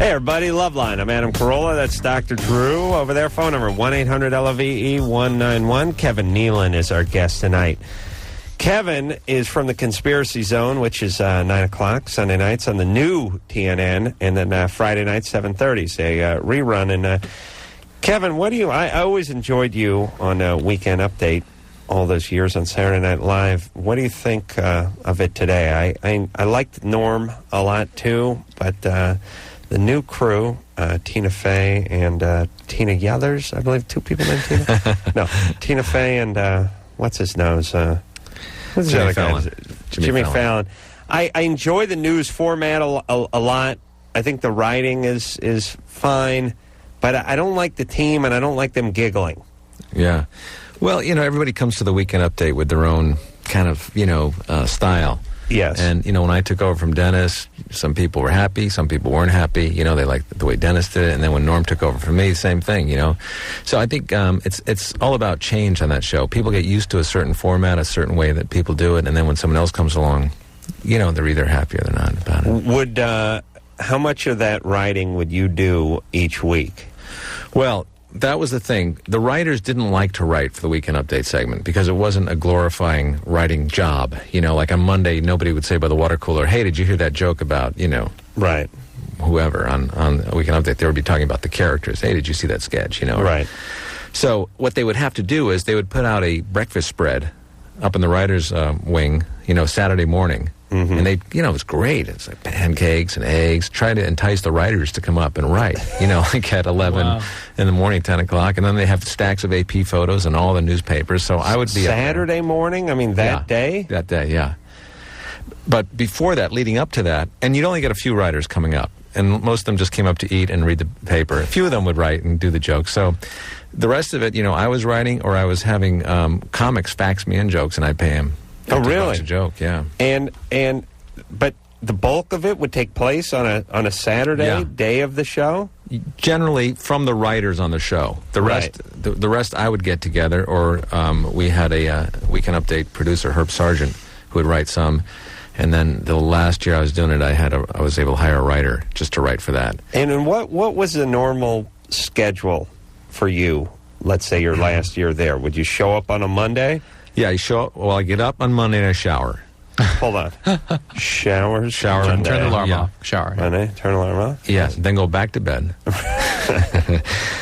Hey, everybody, Loveline. I'm Adam Carolla. That's Dr. Drew over there. Phone number 1-800-LOVE-191. Kevin Nealon is our guest tonight. Kevin is from the Conspiracy Zone, which is 9 o'clock Sunday nights on the new TNN, and then Friday night, 7:30, say rerun. And Kevin, what do you... I always enjoyed you on Weekend Update all those years on Saturday Night Live. What do you think of it today? I liked Norm a lot, too, but... the new crew, Tina Fey and Tina Yothers, I believe, two people named Tina? No, Tina Fey and, what's his nose? What's Jimmy Fallon. Jimmy Fallon. I enjoy the news format a lot. I think the writing is fine, but I don't like the team, and I don't like them giggling. Yeah. Well, everybody comes to the Weekend Update with their own kind of, style. Yes. And, when I took over from Dennis, some people were happy, some people weren't happy. They liked the way Dennis did it. And then when Norm took over from me, same thing, So I think it's all about change on that show. People get used to a certain format, a certain way that people do it. And then when someone else comes along, they're either happy or they're not about it. Would, how much of that writing would you do each week? Well, that was the thing. The writers didn't like to write for the Weekend Update segment because it wasn't a glorifying writing job. Like on Monday, nobody would say by the water cooler, hey, did you hear that joke about, right, whoever on Weekend Update? They would be talking about the characters. Hey, did you see that sketch? Right. So what they would have to do is they would put out a breakfast spread up in the writers' wing, Saturday morning. Mm-hmm. And they, it was great. It's like pancakes and eggs. Try to entice the writers to come up and write, like at 11 in the morning, 10 o'clock. And then they have stacks of AP photos and all the newspapers. So I would be Saturday morning? I mean, that day? That day, yeah. But before that, leading up to that, and you'd only get a few writers coming up. And most of them just came up to eat and read the paper. A few of them would write and do the jokes. So the rest of it, I was writing or I was having comics fax me in jokes and I'd pay them. Oh, really? A joke, yeah. But the bulk of it would take place on a Saturday day of the show? Generally from the writers on the show. The rest, the rest I would get together, or we had a Weekend Update producer, Herb Sargent, who would write some. And then the last year I was doing it, I was able to hire a writer just to write for that. And what was the normal schedule for you? Let's say your last year there. Would you show up on a Monday? Yeah, I get up on Monday and I shower. Hold on. Shower and turn the alarm off. Shower. Monday, turn the alarm off? Yeah, then go back to bed.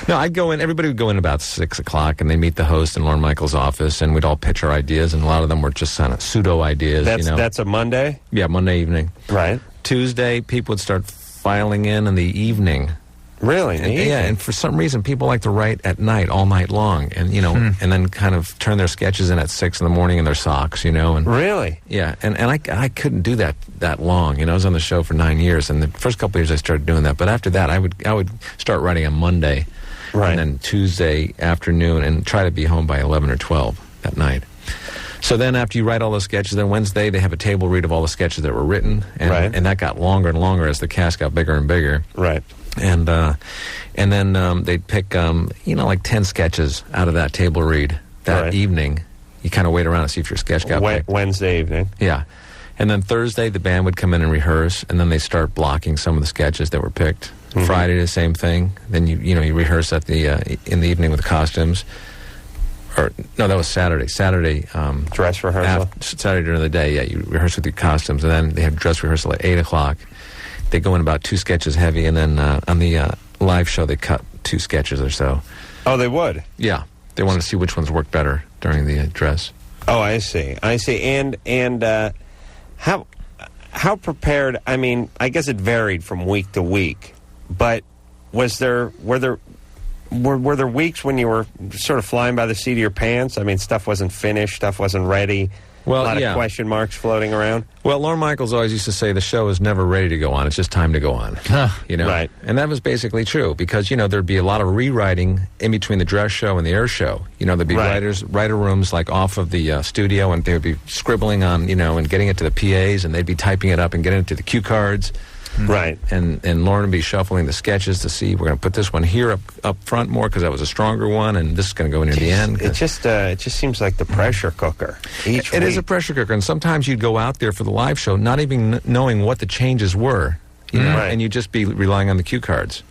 No, I'd go in, everybody would go in about 6 o'clock, and they meet the host in Lorne Michaels' office, and we'd all pitch our ideas, and a lot of them were just kind of pseudo-ideas, That's a Monday? Yeah, Monday evening. Right. Tuesday, people would start filing in the evening. Really? Yeah, and for some reason, people like to write at night, all night long, and and then kind of turn their sketches in at 6 in the morning in their socks, and really, yeah, and I couldn't do that long. I was on the show for 9 years, and the first couple of years I started doing that, but after that, I would start writing on Monday, right, and then Tuesday afternoon, and try to be home by 11 or 12 that night. So then after you write all those sketches, then Wednesday they have a table read of all the sketches that were written, and that got longer and longer as the cast got bigger and bigger. Right. And then they'd pick, like 10 sketches out of that table read that evening. You kind of wait around to see if your sketch got picked. Wednesday evening. Yeah. And then Thursday, the band would come in and rehearse, and then they start blocking some of the sketches that were picked. Mm-hmm. Friday, the same thing. Then you rehearse at in the evening with costumes. Or no, that was Saturday. Saturday, dress rehearsal. Saturday during the day, yeah, you rehearse with your costumes, and then they have dress rehearsal at 8 o'clock. They go in about 2 sketches heavy, and then on the live show, they cut 2 sketches or so. Oh, they would? Yeah. They wanted to see which ones worked better during the dress. Oh, I see. And how prepared, I mean, I guess it varied from week to week, but were there weeks when you were sort of flying by the seat of your pants? I mean, stuff wasn't finished, stuff wasn't ready. Well, a lot of question marks floating around. Well, Lorne Michaels always used to say the show is never ready to go on. It's just time to go on. Right. And that was basically true because, there'd be a lot of rewriting in between the dress show and the air show. There'd be writer rooms like off of the studio, and they would be scribbling on, and getting it to the PAs, and they'd be typing it up and getting it to the cue cards. Right. And Lauren would be shuffling the sketches to see, we're going to put this one here up front more because that was a stronger one, and this is going to go near the end. It just seems like the pressure cooker. Each week. It is a pressure cooker, and sometimes you'd go out there for the live show not even knowing what the changes were. you know, Right. and you'd just be relying on the cue cards.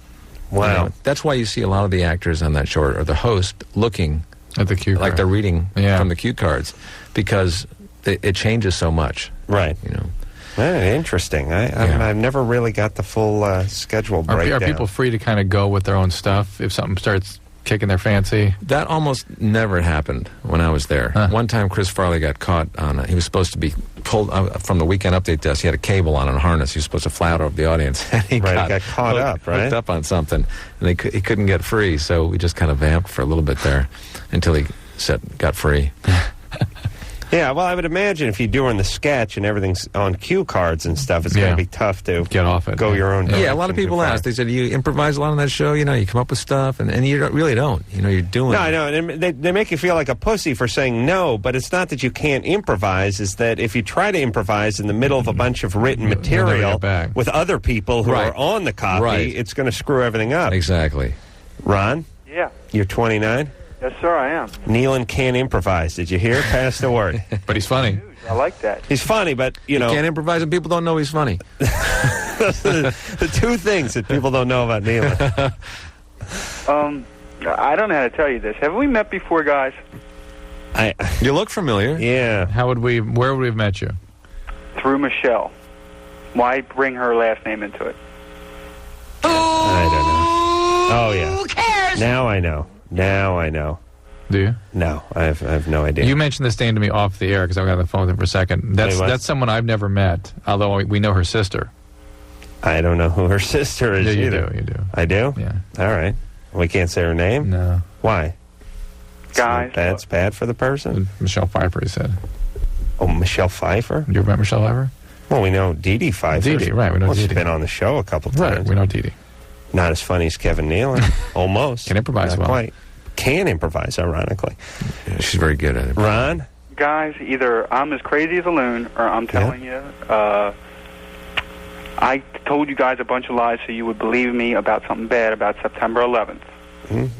Wow. You know, that's why you see a lot of the actors on that show or the host looking At the cue like card. they're reading Yeah. from the cue cards because it changes so much. Right. You know. Interesting. I've never really got the full schedule breakdown. Are people free to kind of go with their own stuff if something starts kicking their fancy? That almost never happened when I was there. Huh. One time, Chris Farley got caught on. He was supposed to be pulled from the Weekend Update desk. He had a cable on a harness. He was supposed to fly out over the audience, and he got caught up, right? hooked up on something, and he couldn't get free. So we just kind of vamped for a little bit there until he got free. Yeah, well, I would imagine if you're doing the sketch and everything's on cue cards and stuff, it's going to be tough to get off it. go your own direction. Yeah, a lot of people ask. They said, "You improvise a lot on that show. You know, you come up with stuff, and you really don't. You know, you're doing." No, I know. And they make you feel like a pussy for saying no, but it's not that you can't improvise. It's that if you try to improvise in the middle of a bunch of written material with other people who are on the copy, it's going to screw everything up. Exactly. Ron? Yeah. You're 29? Yes, sir, I am. Nealon can't improvise. Did you hear? Pass the word. But he's funny. I like that. He's funny, but, you know. Can't improvise, and people don't know he's funny. the two things that people don't know about Nealon. I don't know how to tell you this. Have we met before, guys? You look familiar. Yeah. Where would we have met you? Through Michelle. Why bring her last name into it? I don't know. Oh, yeah. Who cares? Now I know. Do you? No, I have no idea. You mentioned this name to me off the air because I got on the phone with him for a second. That's someone I've never met, although we know her sister. I don't know who her sister is You either. do. I do? Yeah. All right. We can't say her name? No. Why? Guys. That's bad for the person? Michelle Pfieffer, he said. Oh, Michelle Pfieffer? You ever met Michelle Pfieffer? Well, we know Dee Dee Pfeiffer. Dee Dee, right. We know She's Dee Dee. been on the show a couple times. Right, we know Dee Dee. Not as funny as Kevin Nealon. Almost. Can improvise Not well. quite. Can improvise, ironically. Yeah, she's very good at it. Ron? Guys, either I'm as crazy as a loon, or I'm telling you, I told you guys a bunch of lies so you would believe me about something bad about September 11th.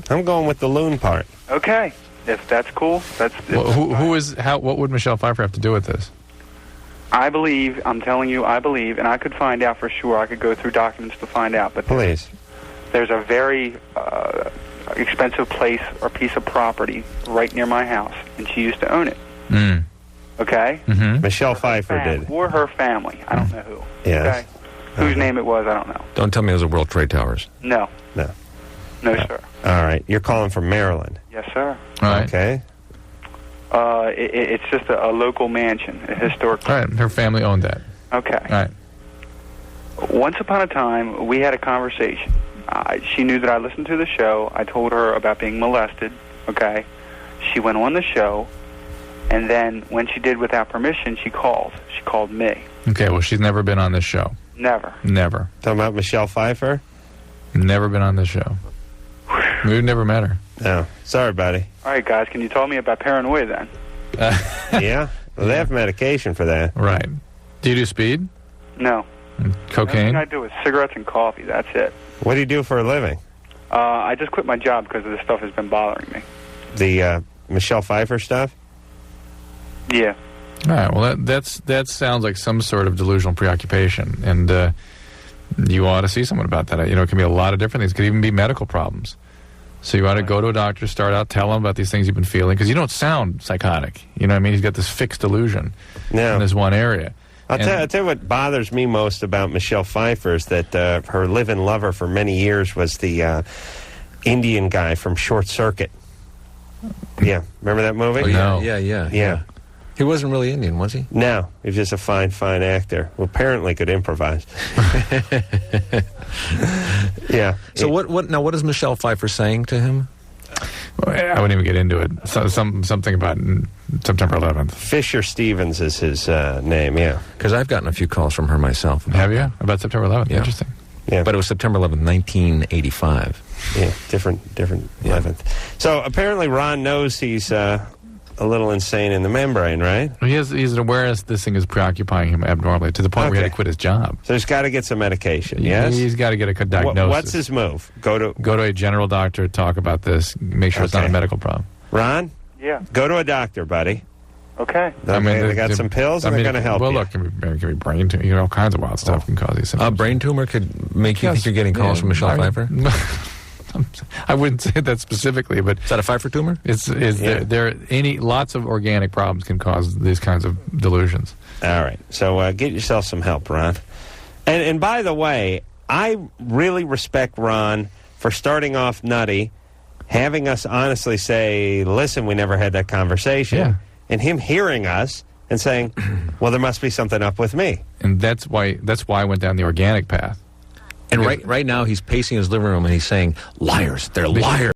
I'm going with the loon part. Okay. If that's cool, what would Michelle Pfieffer have to do with this? I believe, I'm telling you, I believe, and I could find out for sure. I could go through documents to find out. But Please. There's a very expensive place or piece of property right near my house, and she used to own it. Okay? Mm-hmm. Michelle Pfieffer did. Or her family. I don't know who. Yes. Okay? Whose name it was, I don't know. Don't tell me it was the World Trade Towers. No. No. No, sir. All right. You're calling from Maryland. Yes, sir. All right. Okay. It's just a local mansion, a historic. All right. Her family owned that. Okay. All right. Once upon a time, we had a conversation. She knew that I listened to the show. I told her about being molested, okay? She went on the show, and then when she did without permission, she called. She called me. Okay, well, she's never been on this show. Never. Never. Talking about Michelle Pfieffer? Never been on this show. We've never met her. No. Sorry, buddy. All right, guys, can you tell me about paranoia then? Yeah? Well, they have medication for that. Right. Do you do speed? No. Cocaine? Everything I do is cigarettes and coffee. That's it. What do you do for a living? I just quit my job because this stuff has been bothering me. The Michelle Pfieffer stuff? Yeah. All right. Well, that sounds like some sort of delusional preoccupation, and you ought to see someone about that. You know, it can be a lot of different things. It could even be medical problems. So you ought to go to a doctor, start out, tell him about these things you've been feeling, because you don't sound psychotic. You know what I mean? He's got this fixed delusion in this one area. I'll tell you what bothers me most about Michelle Pfieffer is that her live-in lover for many years was the Indian guy from Short Circuit. Yeah, remember that movie? Oh, yeah, No. Yeah. He wasn't really Indian, was he? No, he was just a fine actor who apparently could improvise. Yeah. So what is Michelle Pfieffer saying to him? I wouldn't even get into it. Something about September 11th. Fisher Stevens is his name, yeah. Because I've gotten a few calls from her myself. Have you? About September 11th? Yeah. Interesting. Yeah. But it was September 11th, 1985. Yeah, different 11th. So apparently Ron knows he's a little insane in the membrane, right? He's aware this thing is preoccupying him abnormally to the point where he had to quit his job. So he's got to get some medication, yes? He's got to get a diagnosis. What's his move? Go to a general doctor, talk about this, make sure it's not a medical problem. Ron? Yeah. Go to a doctor, buddy. Okay. They got some pills, and they're going to help you. Well, look, it can be brain tumor. All kinds of wild stuff can cause these symptoms. A brain tumor could make you think you're getting calls from Michelle Pfieffer? I wouldn't say that specifically, but is that a Pfeiffer tumor? Lots of organic problems can cause these kinds of delusions. All right, so get yourself some help, Ron. And by the way, I really respect Ron for starting off nutty, having us honestly say, "Listen, we never had that conversation," and him hearing us and saying, "Well, there must be something up with me." And that's why I went down the organic path. And right now he's pacing his living room and he's saying, "Liars, they're liars."